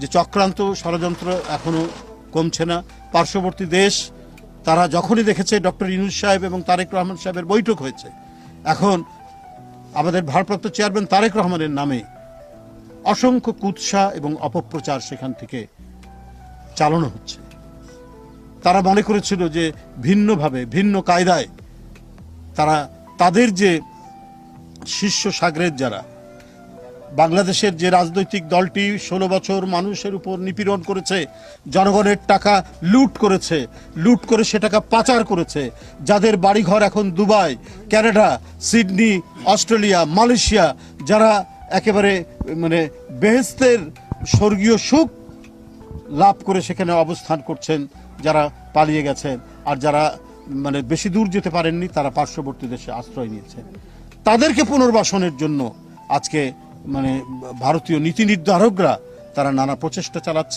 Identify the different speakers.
Speaker 1: যে চক্রান্ত ষড়যন্ত্র এখনো কমছে না। পার্শ্ববর্তী দেশ তারা যখনই দেখেছে ডক্টর ইউনূস সাহেব এবং তারেক রহমান সাহেবের বৈঠক হয়েছে, এখন আমাদের ভারপ্রাপ্ত চেয়ারম্যান তারেক রহমানের নামে অসংখ্য কুৎসা এবং অপপ্রচার সেখান থেকে চালানো হচ্ছে। তারা মনে করেছিল যে ভিন্নভাবে ভিন্ন কায়দায় তারা তাদের যে শিষ্য সাগরেদ যারা বাংলাদেশের যে রাজনৈতিক দলটি 16 বছর মানুষের উপর নিপীড়ন করেছে, জনগণের টাকা লুট করেছে, লুট করে সে টাকা পাচার করেছে, যাদের বাড়িঘর এখন Dubai, Canada, Sydney, Australia, Malaysia, যারা একেবারে মানে বেহেশতের স্বর্গীয় সুখ লাভ করে সেখানে অবস্থান করছেন, যারা পালিয়ে গেছেন, আর যারা মানে বেশি দূর যেতে পারেননি তারা পার্শ্ববর্তী দেশে আশ্রয় নিয়েছেন, তাদেরকে পুনর্বাসনের জন্য আজকে মানে ভারতীয় নীতি নির্ধারকরা তারা নানা প্রচেষ্টা চালাচ্ছে।